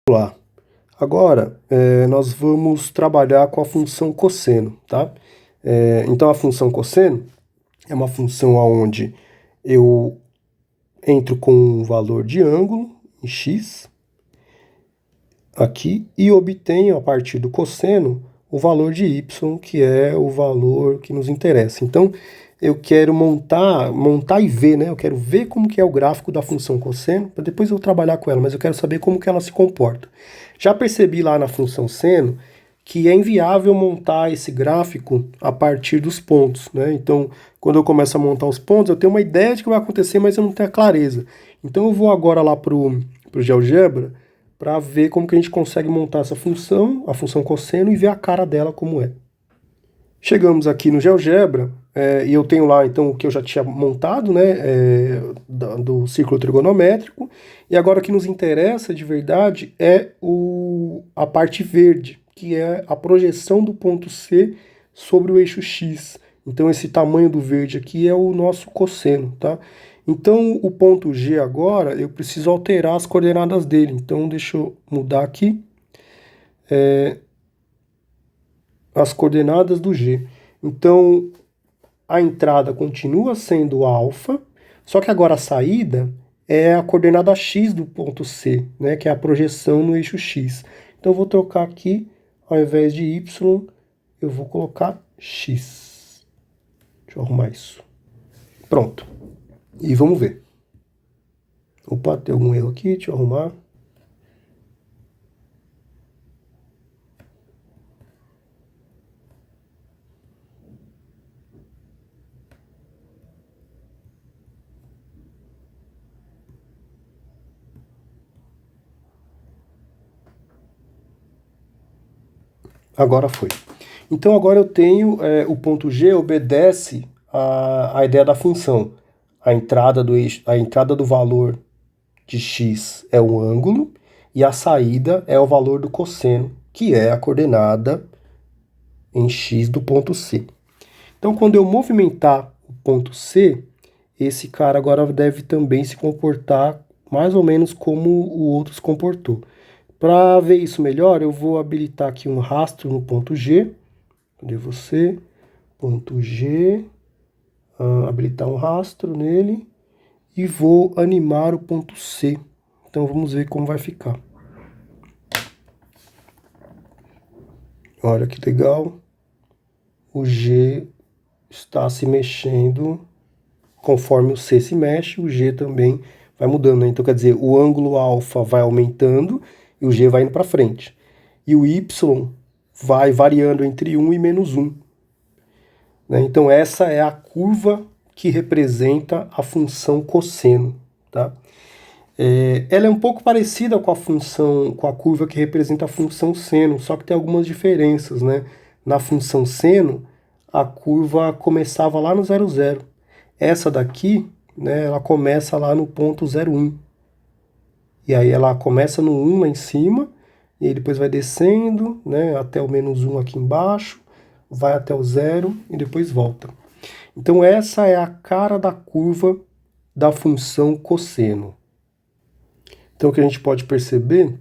Lá. Agora, nós vamos trabalhar com a função cosseno, tá? Então, a função cosseno é uma função onde eu entro com um valor de ângulo, em x, aqui, e obtenho, a partir do cosseno, o valor de y, que é o valor que nos interessa. Então, eu quero montar e ver, né? Eu quero ver como que é o gráfico da função cosseno, para depois eu trabalhar com ela, mas eu quero saber como que ela se comporta. Já percebi lá na função seno que é inviável montar esse gráfico a partir dos pontos, né? Então, quando eu começo a montar os pontos, eu tenho uma ideia de que vai acontecer, mas eu não tenho a clareza. Então, eu vou agora lá para o GeoGebra para ver como que a gente consegue montar essa função, a função cosseno, e ver a cara dela como é. Chegamos aqui no GeoGebra, e eu tenho lá então o que eu já tinha montado, né, do círculo trigonométrico, e agora o que nos interessa de verdade é a parte verde, que é a projeção do ponto C sobre o eixo X. Então esse tamanho do verde aqui é o nosso cosseno, tá? Então o ponto G agora, eu preciso alterar as coordenadas dele, então deixa eu mudar aqui. As coordenadas do G. Então, a entrada continua sendo alfa, só que agora a saída é a coordenada x do ponto C, né, que é a projeção no eixo x. Então, eu vou trocar aqui, ao invés de y, eu vou colocar x. Deixa eu arrumar isso. Pronto. E vamos ver. Opa, tem algum erro aqui, deixa eu arrumar. Agora foi. Então agora eu tenho o ponto G obedece a ideia da função. A entrada do eixo, a entrada do valor de x é o ângulo e a saída é o valor do cosseno, que é a coordenada em x do ponto C. Então quando eu movimentar o ponto C, esse cara agora deve também se comportar mais ou menos como o outro se comportou. Para ver isso melhor, eu vou habilitar aqui um rastro no ponto G. Cadê você? Ponto G. Habilitar um rastro nele. E vou animar o ponto C. Então vamos ver como vai ficar. Olha que legal. O G está se mexendo. Conforme o C se mexe, o G também vai mudando, né? Então quer dizer, o ângulo alfa vai aumentando e o G vai indo para frente. E o Y vai variando entre 1 e -1. Né? Então essa é a curva que representa a função cosseno. Tá? Ela é um pouco parecida com a função, com a curva que representa a função seno, só que tem algumas diferenças. Né? Na função seno, a curva começava lá no 0, 0. Essa daqui, né, ela começa lá no ponto 0,1. E aí ela começa no 1 lá em cima, e aí depois vai descendo, né, até o -1 aqui embaixo, vai até o 0 e depois volta. Então essa é a cara da curva da função cosseno. Então o que a gente pode perceber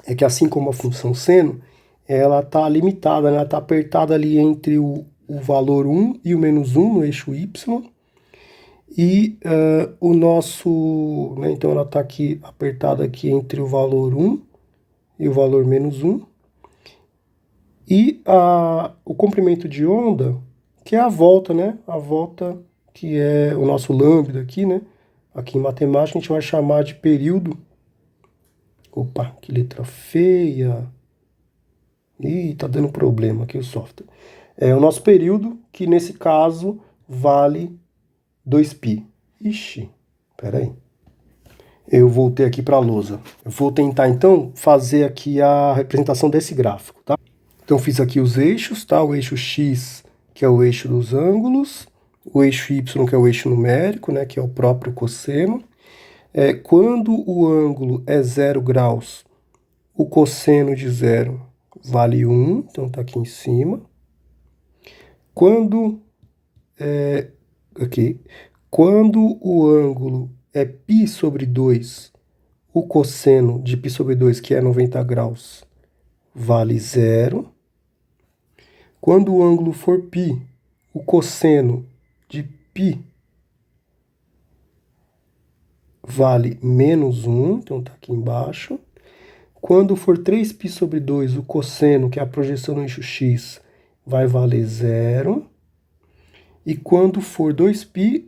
é que assim como a função seno, ela está limitada, né, ela está apertada ali entre o valor 1 e o -1 no eixo y, e o nosso, né, então ela está aqui apertada aqui entre o valor 1 e o valor -1. E o comprimento de onda, que é a volta, né? A volta que é o nosso lambda aqui, né? Aqui em matemática a gente vai chamar de período. Opa, que letra feia. Ih, tá dando problema aqui o software. É o nosso período, que nesse caso vale 2π. Ixi, peraí. Eu voltei aqui para a lousa. Eu vou tentar, então, fazer aqui a representação desse gráfico, tá? Então, fiz aqui os eixos, tá? O eixo X, que é o eixo dos ângulos. O eixo Y, que é o eixo numérico, né? Que é o próprio cosseno. Quando o ângulo é 0 graus, o cosseno de 0 vale 1. Então, tá aqui em cima. Quando o ângulo é π sobre 2, o cosseno de π sobre 2, que é 90 graus, vale 0. Quando o ângulo for π, o cosseno de π vale menos 1, então está aqui embaixo. Quando for 3π sobre 2, o cosseno, que é a projeção no eixo x, vai valer 0. E quando for 2π,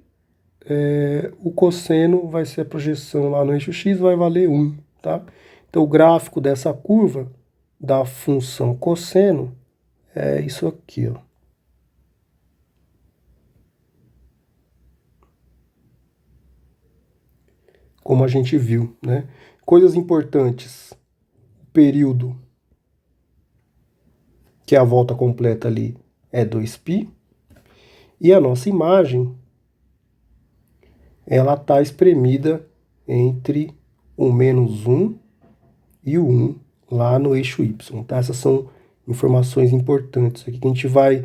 o cosseno vai ser a projeção lá no eixo x, vai valer 1, tá? Então, o gráfico dessa curva da função cosseno é isso aqui, ó. Como a gente viu, né? Coisas importantes. O período, que é a volta completa ali, é 2π. E a nossa imagem, ela está espremida entre o menos 1 e o 1 lá no eixo y. Tá? Essas são informações importantes aqui que a gente vai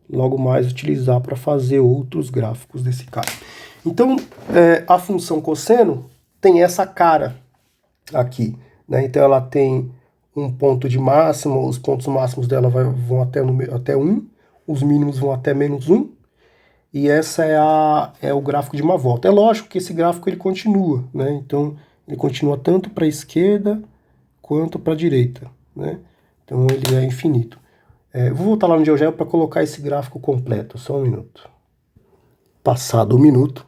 logo mais utilizar para fazer outros gráficos desse cara. Então, a função cosseno tem essa cara aqui, né? Então, ela tem um ponto de máxima, os pontos máximos dela vão até 1, os mínimos vão até menos 1, e essa é o gráfico de uma volta. É lógico que esse gráfico ele continua, né? Então, ele continua tanto para a esquerda quanto para a direita, né? Então, ele é infinito. Vou voltar lá no GeoGebra para colocar esse gráfico completo, só um minuto. Passado um minuto,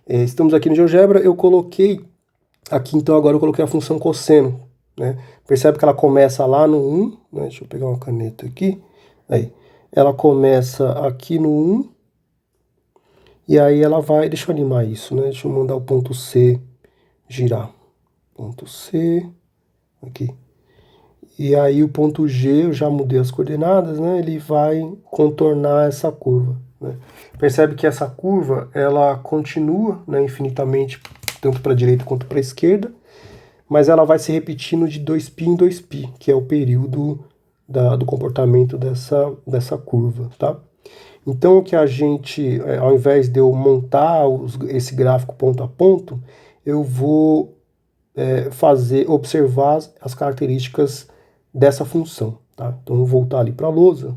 estamos aqui no GeoGebra, eu coloquei aqui, então agora eu coloquei a função cosseno, né? Percebe que ela começa lá no 1, né? Deixa eu pegar uma caneta aqui, aí. Ela começa aqui no 1, e aí ela vai, deixa eu animar isso, né? Deixa eu mandar o ponto C girar. Ponto C, aqui. E aí o ponto G, eu já mudei as coordenadas, né? Ele vai contornar essa curva, né? Percebe que essa curva, ela continua, né, infinitamente, tanto para a direita quanto para a esquerda, mas ela vai se repetindo de 2π em 2π, que é o período do comportamento dessa curva, tá? Então, o que a gente, ao invés de eu montar esse gráfico ponto a ponto, eu vou observar as características dessa função, tá? Então, vou voltar ali para a lousa.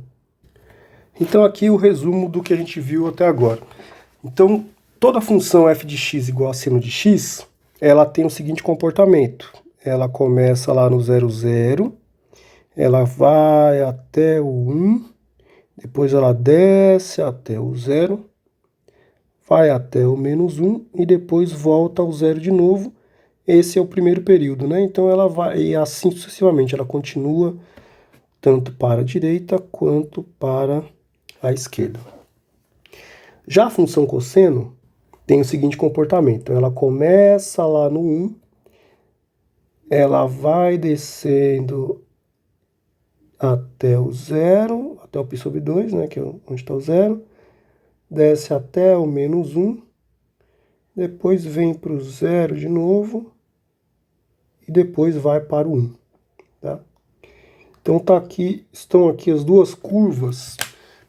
Então, aqui o resumo do que a gente viu até agora. Então, toda função f de x igual a seno de x, ela tem o seguinte comportamento. Ela começa lá no 0, 0, ela vai até o 1, depois ela desce até o 0, vai até o menos 1 e depois volta ao 0 de novo. Esse é o primeiro período, né? Então ela vai, e assim sucessivamente, ela continua tanto para a direita quanto para a esquerda. Já a função cosseno tem o seguinte comportamento. Ela começa lá no 1, ela vai descendo até o 0, até o π sobre 2, né, que é onde está o 0, desce até o menos 1, depois vem para o 0 de novo, e depois vai para o 1, tá? Então estão aqui as duas curvas,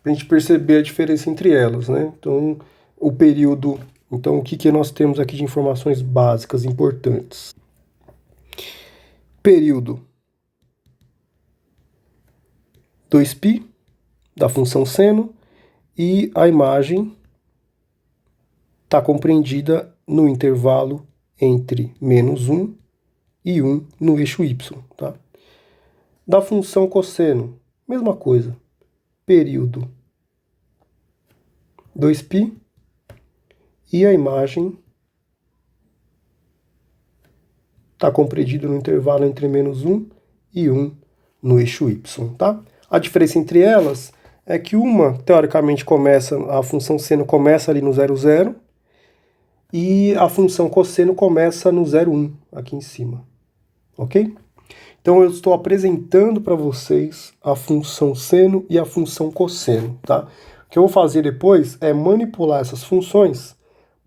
para a gente perceber a diferença entre elas, né? Então, o período, então o que nós temos aqui de informações básicas importantes? Período 2π da função seno, e a imagem está compreendida no intervalo entre menos 1 e 1 no eixo y, tá? Da função cosseno, mesma coisa. Período 2π e a imagem está compreendida no intervalo entre menos 1 e 1 no eixo y, tá? A diferença entre elas é que uma, teoricamente, a função seno começa ali no 0, 0, e a função cosseno começa no 0, 1, aqui em cima, ok? Então, eu estou apresentando para vocês a função seno e a função cosseno, tá? O que eu vou fazer depois é manipular essas funções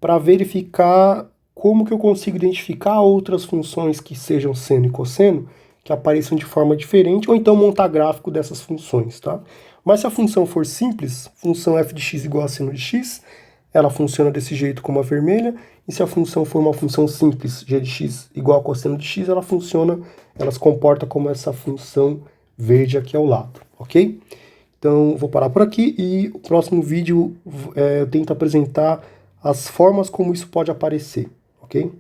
para verificar como que eu consigo identificar outras funções que sejam seno e cosseno, que apareçam de forma diferente, ou então montar gráfico dessas funções, tá? Mas se a função for simples, função f de x igual a seno de x, ela funciona desse jeito como a vermelha, E se a função for uma função simples, g de x igual a cosseno de x, ela funciona, ela se comporta como essa função verde aqui ao lado, ok? Então, vou parar por aqui e o próximo vídeo eu tento apresentar as formas como isso pode aparecer, ok?